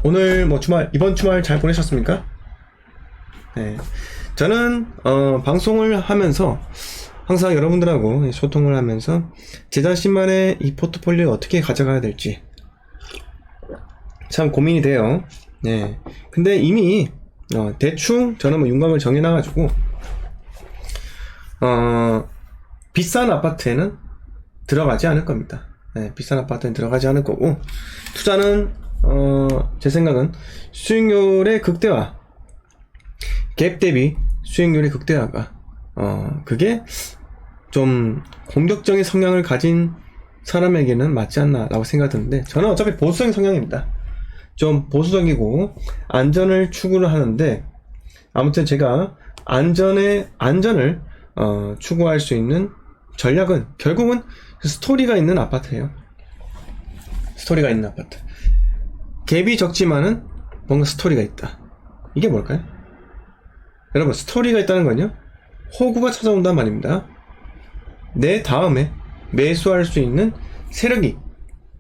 오늘 뭐 이번 주말 잘 보내셨습니까? 네. 저는, 방송을 하면서 항상 여러분들하고 소통을 하면서 제 자신만의 이 포트폴리오를 어떻게 가져가야 될지 참 고민이 돼요. 네. 근데 이미, 대충 저는 뭐 윤곽을 정해놔가지고, 비싼 아파트에는 들어가지 않을 겁니다. 네, 비싼 아파트는 들어가지 않을 거고, 투자는 제 생각은 수익률의 극대화, 갭 대비 수익률의 극대화가 그게 좀 공격적인 성향을 가진 사람에게는 맞지 않나 라고 생각 드는데, 저는 어차피 보수적인 성향입니다. 좀 보수적이고 안전을 추구를 하는데, 아무튼 제가 안전을 추구할 수 있는 전략은 결국은 스토리가 있는 아파트예요. 스토리가 있는 아파트. 갭이 적지만은 뭔가 스토리가 있다. 이게 뭘까요? 여러분, 스토리가 있다는 건요, 호구가 찾아온단 말입니다. 내 다음에 매수할 수 있는 세력이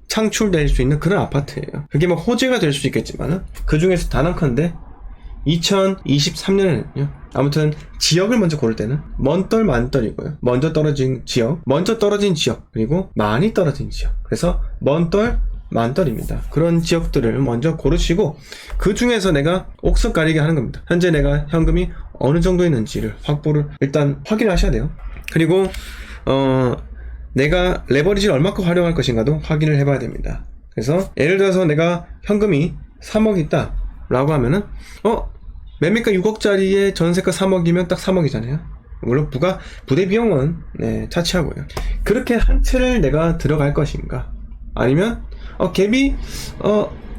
창출될 수 있는 그런 아파트예요. 그게 뭐 호재가 될 수 있겠지만은 그 중에서 단언컨대 2023년에는요, 아무튼 지역을 먼저 고를 때는 먼떨 만떨이고요. 먼저 떨어진 지역, 그리고 많이 떨어진 지역. 그래서 먼떨 만떨입니다. 그런 지역들을 먼저 고르시고, 그 중에서 내가 옥석 가리게 하는 겁니다. 현재 내가 현금이 어느 정도 있는지를 일단 확인하셔야 돼요. 그리고 내가 레버리지를 얼마큼 활용할 것인가도 확인을 해봐야 됩니다. 그래서 예를 들어서 내가 현금이 3억 있다 라고 하면은 매매가 6억짜리에 전세가 3억이면 딱 3억이잖아요. 물론 부대 비용은 차치하고요. 그렇게 한 채를 내가 들어갈 것인가, 아니면 갭이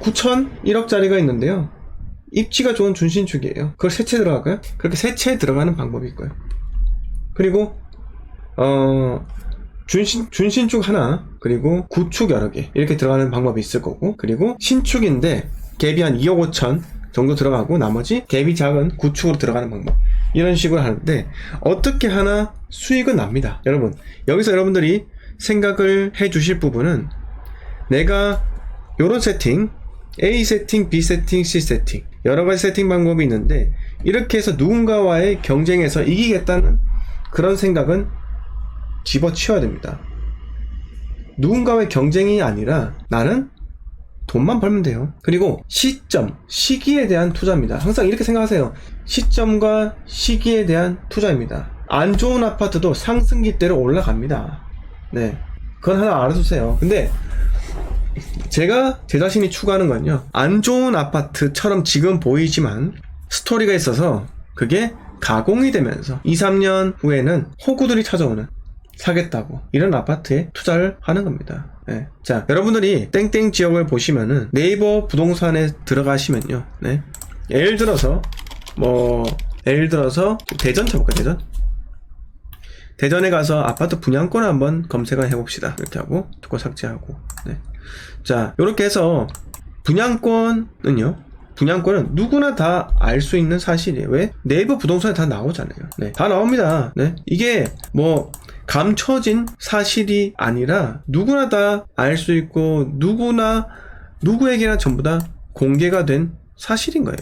9천 1억짜리가 있는데요, 입지가 좋은 준신축이에요. 그걸 세 채 들어갈까요? 그렇게 세 채 들어가는 방법이 있고요. 그리고 준신축 하나, 그리고 구축 여러 개 이렇게 들어가는 방법이 있을 거고, 그리고 신축인데 갭이 한 2억 5천 정도 들어가고 나머지 갭이 작은 구축으로 들어가는 방법, 이런 식으로 하는데 어떻게 하나 수익은 납니다. 여러분, 여기서 여러분들이 생각을 해 주실 부분은, 내가 요런 세팅, A 세팅, B 세팅, C 세팅, 여러가지 세팅 방법이 있는데, 이렇게 해서 누군가와의 경쟁에서 이기겠다는 그런 생각은 집어치워야 됩니다. 누군가와의 경쟁이 아니라 나는 돈만 벌면 돼요. 그리고 시기에 대한 투자입니다. 항상 이렇게 생각하세요. 시점과 시기에 대한 투자입니다. 안 좋은 아파트도 상승기 때로 올라갑니다. 네, 그건 하나 알아두세요. 근데 제가 제 자신이 추구하는 건요, 안 좋은 아파트처럼 지금 보이지만 스토리가 있어서 그게 가공이 되면서 2, 3년 후에는 호구들이 찾아오는, 사겠다고 이런 아파트에 투자를 하는 겁니다. 네. 자, 여러분들이 땡땡 지역을 보시면은 네이버 부동산에 들어가시면요, 예를 들어서 대전 쳐볼까요? 대전에 가서 아파트 분양권을 한번 검색을 해봅시다. 이렇게 하고 듣고 삭제하고. 자, 이렇게 해서 분양권은 누구나 다 알 수 있는 사실이에요. 왜? 네이버 부동산에 다 나오잖아요. 다 나옵니다. 이게 뭐 감춰진 사실이 아니라 누구나 다 알 수 있고, 누구에게나 전부 다 공개가 된 사실인 거예요.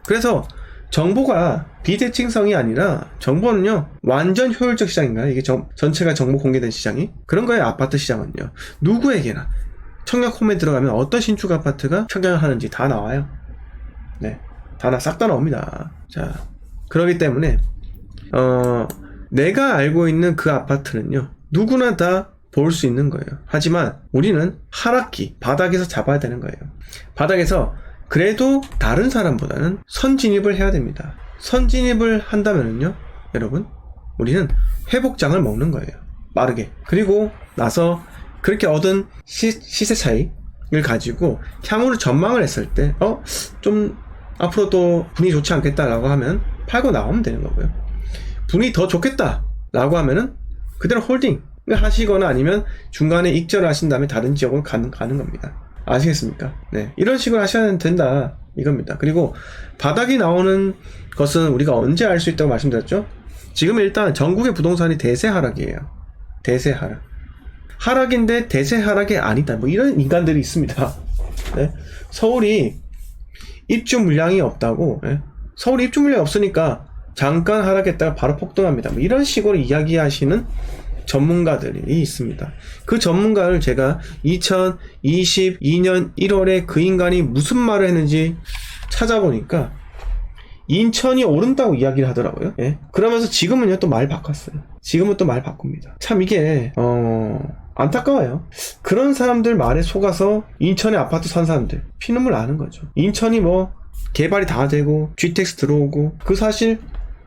그래서 정보가 비대칭성이 아니라, 정보는요 완전 효율적 시장인가요? 이게 전체가 정보 공개된 시장이? 그런 거예요. 아파트 시장은요, 누구에게나 청약홈에 들어가면 어떤 신축 아파트가 청약을 하는지 다 나와요. 싹 다 나옵니다. 자, 그렇기 때문에 내가 알고 있는 그 아파트는요, 누구나 다 볼 수 있는 거예요. 하지만 우리는 하락기, 바닥에서 잡아야 되는 거예요. 바닥에서 그래도 다른 사람보다는 선진입을 해야 됩니다. 선진입을 한다면은요, 여러분, 우리는 회복장을 먹는 거예요. 빠르게. 그리고 나서 그렇게 얻은 시세 차익을 가지고 향후로 전망을 했을 때 좀 앞으로도 분위기 좋지 않겠다라고 하면 팔고 나오면 되는 거고요. 분위기 더 좋겠다 라고 하면은 그대로 홀딩 하시거나, 아니면 중간에 익절을 하신 다음에 다른 지역으로 가는 겁니다. 아시겠습니까? 이런 식으로 하셔야 된다 이겁니다. 그리고 바닥이 나오는 것은 우리가 언제 알 수 있다고 말씀드렸죠? 지금 일단 전국의 부동산이 대세 하락이에요. 대세 하락. 하락인데 대세 하락이 아니다, 뭐 이런 인간들이 있습니다. 네? 서울이 입주 물량이 없다고, 네? 서울이 입주 물량이 없으니까 잠깐 하락했다가 바로 폭등합니다. 뭐 이런 식으로 이야기하시는 전문가들이 있습니다. 그 전문가를 제가 2022년 1월에 그 인간이 무슨 말을 했는지 찾아보니까 인천이 오른다고 이야기를 하더라고요. 예? 그러면서 지금은요 또 말 바꿨어요. 지금은 또 말 바꿉니다. 참 이게 안타까워요. 그런 사람들 말에 속아서 인천에 아파트 산 사람들 피눈물 나는 거죠. 인천이 뭐 개발이 다 되고 GTX 들어오고 그 사실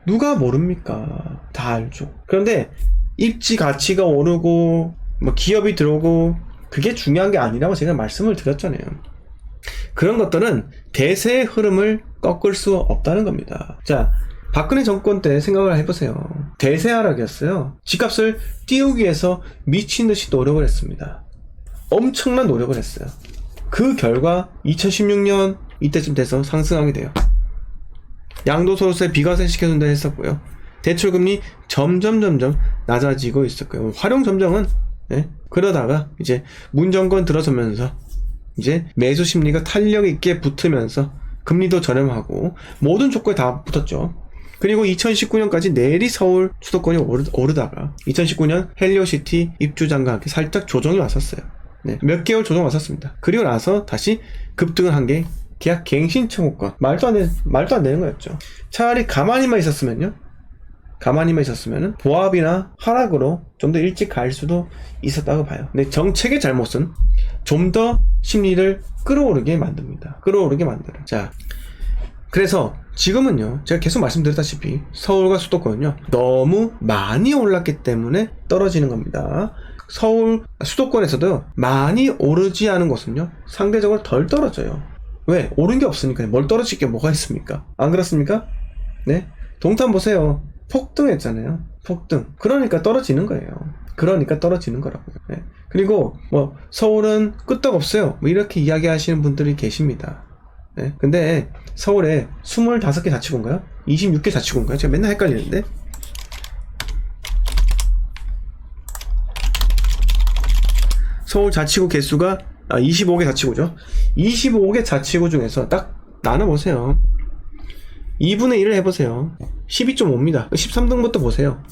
누가 모릅니까? 다 알죠. 그런데 입지 가치가 오르고 뭐 기업이 들어오고 그게 중요한 게 아니라고 제가 말씀을 드렸잖아요. 그런 것들은 대세의 흐름을 꺾을 수 없다는 겁니다. 자, 박근혜 정권 때 생각을 해보세요. 대세 하락이었어요. 집값을 띄우기 위해서 미친 듯이 노력을 했습니다. 엄청난 노력을 했어요. 그 결과 2016년 이때쯤 돼서 상승하게 돼요. 양도소득세 비과세 시켜준다 했었고요. 대출금리 점점 낮아지고 있었고요. 활용점정은 그러다가 이제 문정권 들어서면서 이제 매수 심리가 탄력 있게 붙으면서 금리도 저렴하고 모든 조건이 다 붙었죠. 그리고 2019년까지 내리 서울 수도권이 오르다가 2019년 헬리오시티 입주장과 함께 살짝 조정이 왔었어요. 네, 몇 개월 조정 왔었습니다. 그리고 나서 다시 급등을 한 게 계약 갱신 청구권. 말도 안 되는 거였죠. 차라리 가만히만 있었으면은 보합이나 하락으로 좀 더 일찍 갈 수도 있었다고 봐요. 근데 정책의 잘못은 좀 더 심리를 끌어오르게 만듭니다. 자, 그래서 지금은요, 제가 계속 말씀드렸다시피 서울과 수도권은요 너무 많이 올랐기 때문에 떨어지는 겁니다. 서울 수도권에서도 많이 오르지 않은 곳은요 상대적으로 덜 떨어져요. 왜? 오른 게 없으니까요. 뭘 떨어질 게 뭐가 있습니까? 안 그렇습니까? 네, 동탄 보세요. 폭등했잖아요. 폭등. 그러니까 떨어지는 거예요. 거라고요. 네. 그리고 뭐 서울은 끄떡없어요. 뭐 이렇게 이야기하시는 분들이 계십니다. 네. 근데 서울에 25개 자치구인가요? 26개 자치구인가요? 제가 맨날 헷갈리는데. 서울 자치구 개수가 25개 자치구죠. 25개 자치구 중에서 딱 나눠보세요. 2분의 1을 해보세요. 12.5입니다. 13등부터 보세요.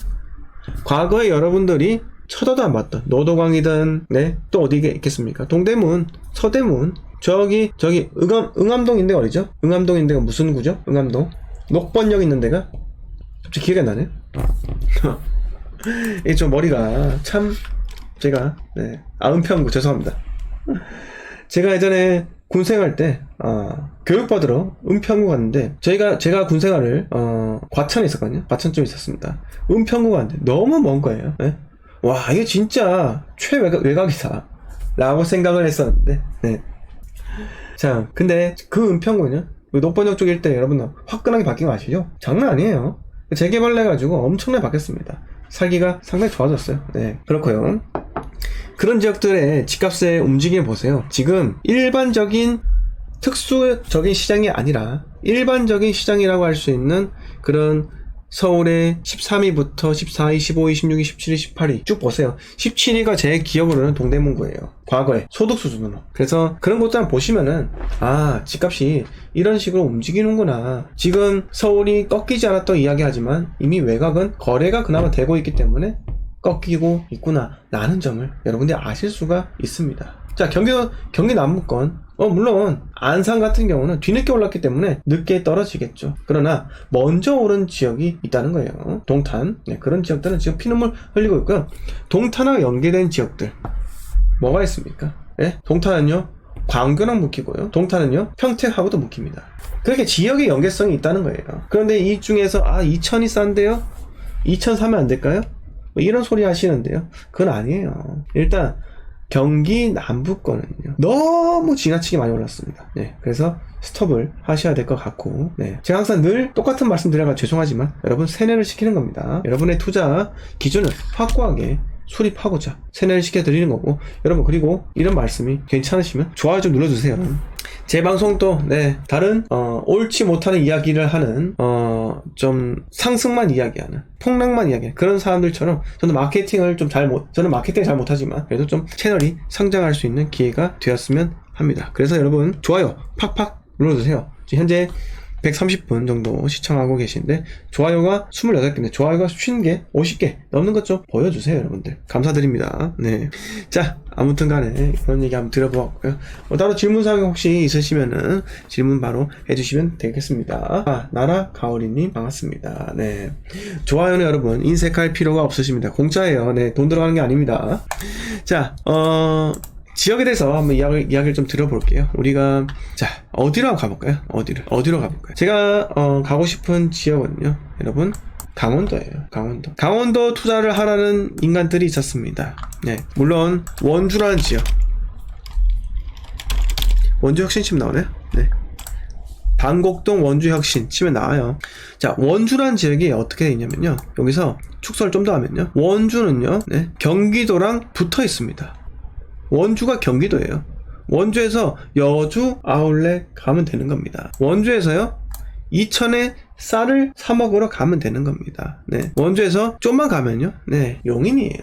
과거에 여러분들이 쳐다도 안 봤던 노도광이든 또 어디에 있겠습니까? 동대문, 서대문, 저기 응암동인데 어디죠? 응암동인데가 무슨 구죠? 응암동 녹번역 있는 데가 갑자기 기억이 안 나네. 이게 좀 머리가 참 제가 은평구 죄송합니다. 제가 예전에 군생활 때 교육받으러 은평구 갔는데 제가 군생활을 과천에 있었거든요. 과천 좀 있었습니다. 은평구 갔는데 너무 먼 거예요. 네? 와, 이게 진짜 최외곽이다 라고 생각을 했었는데 자, 근데 그 은평구는요 녹번역 쪽 일대 여러분 화끈하게 바뀐 거 아시죠? 장난 아니에요. 재개발해가지고 엄청나게 바뀌었습니다. 살기가 상당히 좋아졌어요. 네, 그렇고요. 그런 지역들의 집값의 움직임을 보세요. 지금 일반적인 특수적인 시장이 아니라 일반적인 시장이라고 할 수 있는 그런 서울의 13위부터 14위, 15위, 16위, 17위, 18위 쭉 보세요. 17위가 제 기억으로는 동대문구예요. 과거에 소득 수준으로. 그래서 그런 것도 한번 보시면은 집값이 이런 식으로 움직이는구나. 지금 서울이 꺾이지 않았던 이야기하지만 이미 외곽은 거래가 그나마 되고 있기 때문에 꺾이고 있구나 라는 점을 여러분들이 아실 수가 있습니다. 자, 경기 남부권 물론 안산 같은 경우는 뒤늦게 올랐기 때문에 늦게 떨어지겠죠. 그러나 먼저 오른 지역이 있다는 거예요. 동탄. 그런 지역들은 지금 피눈물 흘리고 있고요. 동탄하고 연계된 지역들 뭐가 있습니까? 동탄은요 광교랑 묶이고요. 동탄은요 평택하고도 묶입니다. 그렇게 지역의 연계성이 있다는 거예요. 그런데 이 중에서 이천이 싼데요? 이천 사면 안 될까요? 뭐 이런 소리 하시는데요. 그건 아니에요. 일단 경기 남부권은요 너무 지나치게 많이 올랐습니다. 그래서 스톱을 하셔야 될 것 같고 제가 항상 늘 똑같은 말씀 드려가 죄송하지만 여러분 세뇌를 시키는 겁니다. 여러분의 투자 기준을 확고하게 수립하고자 세뇌를 시켜드리는 거고, 여러분 그리고 이런 말씀이 괜찮으시면 좋아요 좀 눌러주세요. 제 방송도 다른 옳지 못하는 이야기를 하는 좀 상승만 이야기하는 폭락만 이야기하는 그런 사람들처럼 저는 마케팅을 잘 못하지만 그래도 좀 채널이 성장할 수 있는 기회가 되었으면 합니다. 그래서 여러분 좋아요 팍팍 눌러주세요. 지금 현재 130분 정도 시청하고 계신데 좋아요가 28개인데 좋아요가 50개, 50개 넘는 것 좀 보여주세요 여러분들. 감사드립니다. 네. 자, 아무튼 간에 그런 얘기 한번 들어보았고요. 따로 질문사항이 혹시 있으시면은 질문 바로 해주시면 되겠습니다. 아, 나라 가오리님 반갑습니다. 네. 좋아요는 여러분 인색할 필요가 없으십니다. 공짜예요. 네. 돈 들어가는 게 아닙니다. 자, 지역에 대해서 한번 이야기를 좀 들어볼게요. 우리가, 자, 어디로 한번 가볼까요? 어디로 가볼까요? 제가, 가고 싶은 지역은요, 여러분, 강원도예요. 강원도 투자를 하라는 인간들이 있었습니다. 네. 물론, 원주라는 지역. 원주 혁신 치면 나오네요. 네. 방곡동 원주 혁신 치면 나와요. 자, 원주라는 지역이 어떻게 돼 있냐면요. 여기서 축소를 좀 더 하면요. 원주는요, 네. 경기도랑 붙어 있습니다. 원주가 경기도예요. 원주에서 여주 아울렛 가면 되는 겁니다. 원주에서요 이천에 쌀을 사 먹으러 가면 되는 겁니다. 네. 원주에서 좀만 가면요, 네, 용인이에요.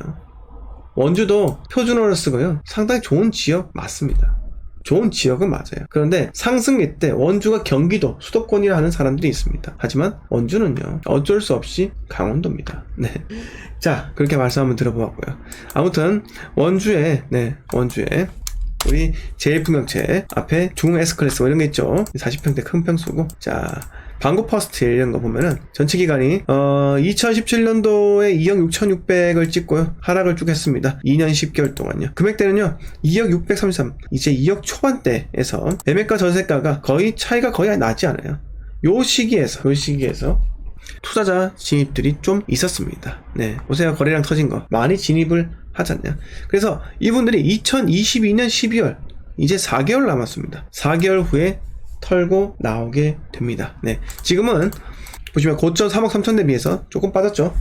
원주도 표준어를 쓰고요 상당히 좋은 지역 맞습니다. 좋은 지역은 맞아요. 그런데 상승기 때 원주가 경기도 수도권이라 하는 사람들이 있습니다. 하지만 원주는요 어쩔 수 없이 강원도입니다. 네. 자, 그렇게 말씀 한번 들어보았고요. 아무튼 원주에 우리 제1풍경채 앞에 중흥 S클래스 뭐 이런 게 있죠. 40평대 큰 평수고. 자, 방구 퍼스트 이런 거 보면은 전체 기간이 2017년도에 2억 6,600을 찍고요. 하락을 쭉 했습니다. 2년 10개월 동안요. 금액대는요 2억 633, 이제 2억 초반대에서 매매가 전세가가 차이가 거의 나지 않아요. 요 시기에서 투자자 진입들이 좀 있었습니다. 네, 보세요. 거래량 터진 거 많이 진입을 하지 않냐. 그래서 이분들이 2022년 12월 이제 4개월 남았습니다. 4개월 후에 털고 나오게 됩니다. 네, 지금은 보시면 고점 3억 3천 대비해서 조금 빠졌죠.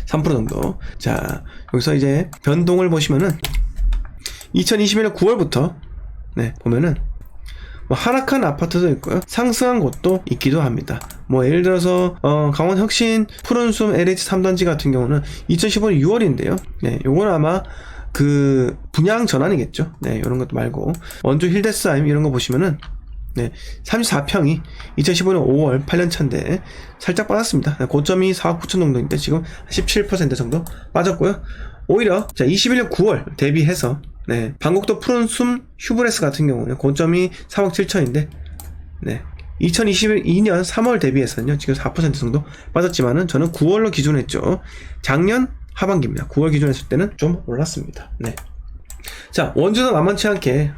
3% 정도. 자, 여기서 이제 변동을 보시면은 2021년 9월부터 네, 보면은 뭐 하락한 아파트도 있고요, 상승한 곳도 있기도 합니다. 뭐 예를 들어서 강원 혁신 푸른숨 LH 3단지 같은 경우는 2015년 6월인데요. 네, 요건 아마 그 분양 전환이겠죠. 네, 이런 것도 말고 원주 힐데스하임 이런 거 보시면은 네, 34평이 2015년 5월 8년 차인데 살짝 빠졌습니다. 고점이 4억 9천 정도인데 지금 17% 정도 빠졌고요. 오히려 자 21년 9월 대비해서 네, 방곡도 푸른숨 휴브레스 같은 경우는 고점이 3억 7천인데 네, 2022년 3월 대비해서는요 지금 4% 정도 빠졌지만은 저는 9월로 기준했죠. 작년 하반기입니다. 9월 기준했을 때는 좀 올랐습니다. 네. 자, 원주도 만만치 않게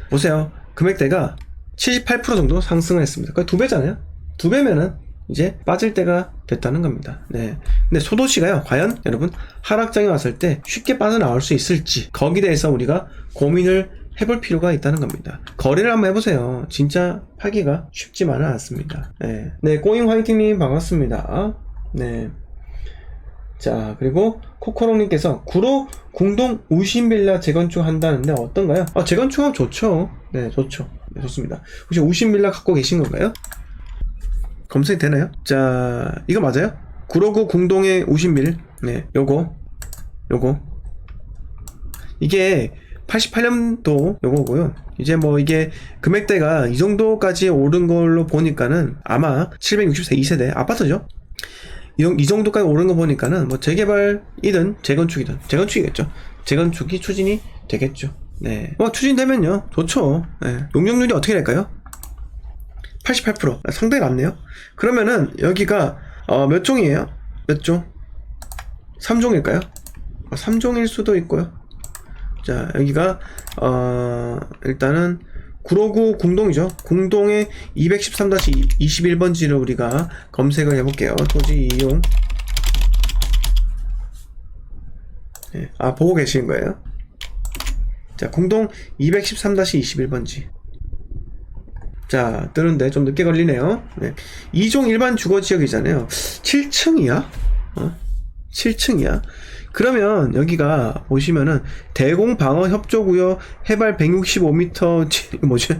보세요. 금액대가 78% 정도 상승을 했습니다. 거의 2배잖아요. 2배면은 이제 빠질 때가 됐다는 겁니다. 네. 근데 소도시가요, 과연 여러분 하락장에 왔을 때 쉽게 빠져나올 수 있을지 거기에 대해서 우리가 고민을 해볼 필요가 있다는 겁니다. 거래를 한번 해보세요. 진짜 하기가 쉽지만은 않습니다. 네. 네, 꼬잉 화이팅님 반갑습니다. 네. 자, 그리고 코코롱님께서 구로 궁동 우신빌라 재건축 한다는데 어떤가요? 재건축하면 좋죠. 네, 좋죠. 네, 좋습니다. 혹시 우신빌라 갖고 계신 건가요? 검색이 되나요? 자, 이거 맞아요? 구로구 궁동의 우신빌. 네, 요거 이게 88년도 요거고요. 이제 뭐 이게 금액대가 이 정도까지 오른 걸로 보니까는 아마 760세 2세대 아파트죠. 이 정도까지 오른 거 보니까는 뭐 재개발이든 재건축이겠죠. 재건축이 추진이 되겠죠. 네. 추진되면요 좋죠. 네. 용적률이 어떻게 될까요? 88%. 상당히 낮네요. 그러면은 여기가 몇 종이에요? 몇 종? 3종일까요? 3종일 수도 있고요. 자, 여기가 일단은 구로구 궁동이죠. 궁동의 213-21번지를 우리가 검색을 해볼게요. 토지 이용. 네. 보고 계신 거예요. 자, 궁동 213-21번지. 자, 뜨는데 좀 늦게 걸리네요. 네. 2종 일반 주거지역이잖아요. 7층이야? 7층이야? 그러면 여기가 보시면은 대공방어협조구역 해발 165m 뭐지?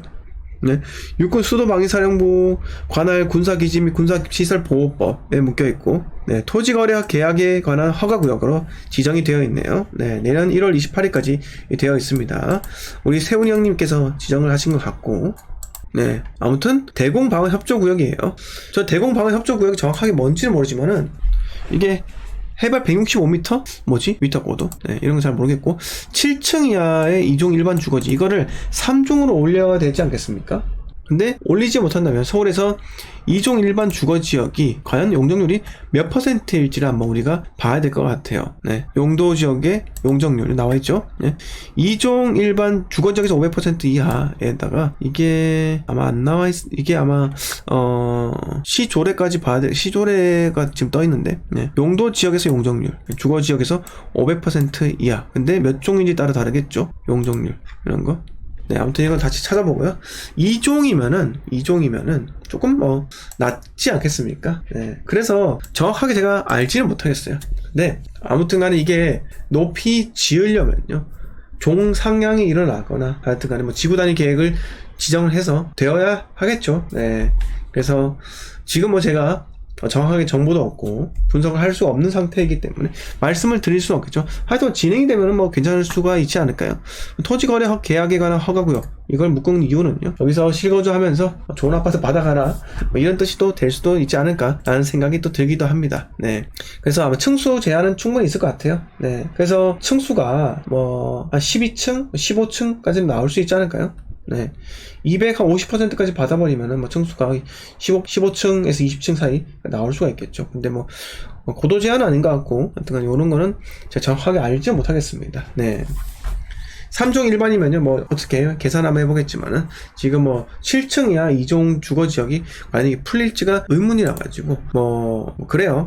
네. 육군 수도방위사령부 관할 군사기지 및 군사시설보호법에 묶여있고, 네. 토지거래 계약에 관한 허가구역으로 지정이 되어 있네요. 네. 내년 1월 28일까지 되어 있습니다. 우리 세훈이 형님께서 지정을 하신 것 같고, 네. 아무튼, 대공방어협조구역이에요. 저 대공방어협조구역이 정확하게 뭔지는 모르지만은, 이게 해발 165m? 뭐지? 미터 고도? 네, 이런 거 잘 모르겠고 7층 이하의 2종 일반 주거지 이거를 3종으로 올려야 되지 않겠습니까? 근데 올리지 못한다면 서울에서 2종 일반 주거지역이 과연 용적률이 몇 %일지를 한번 우리가 봐야 될 것 같아요. 네, 용도 지역의 용적률이 나와있죠. 네. 2종 일반 주거지역에서 500% 이하에다가 이게 아마 안 이게 아마 시조례까지 봐야 돼. 시조례가 지금 떠있는데 네. 용도 지역에서 용적률, 주거 지역에서 500% 이하. 근데 몇 종인지 따라 다르겠죠. 용적률 이런 거. 네, 아무튼 이건 다시 찾아보고요. 2종이면은 조금 낮지 않겠습니까? 네. 그래서 정확하게 제가 알지는 못하겠어요. 근데 아무튼 간에 이게 높이 지으려면요. 종 상향이 일어나거나 하여튼 간에 지구 단위 계획을 지정을 해서 되어야 하겠죠. 네. 그래서 지금 제가 정확하게 정보도 없고 분석을 할 수 없는 상태이기 때문에 말씀을 드릴 수는 없겠죠. 하여튼 진행이 되면 괜찮을 수가 있지 않을까요? 토지거래 계약에 관한 허가구역 이걸 묶은 이유는요. 여기서 실거주하면서 좋은 아파트 받아가라 이런 뜻이 또 될 수도 있지 않을까 라는 생각이 또 들기도 합니다. 네. 그래서 아마 층수 제한은 충분히 있을 것 같아요. 네. 그래서 층수가 한 12층, 15층까지는 나올 수 있지 않을까요? 네. 250%까지 받아버리면은 층수가 15층에서 20층 사이 나올 수가 있겠죠. 근데 고도 제한은 아닌 것 같고, 하여튼 요런 거는 제가 정확하게 알지 못하겠습니다. 네. 3종 일반이면요, 어떻게 계산 한번 해보겠지만은, 지금 7층 이하 2종 주거 지역이 만약에 풀릴지가 의문이라 가지고, 그래요.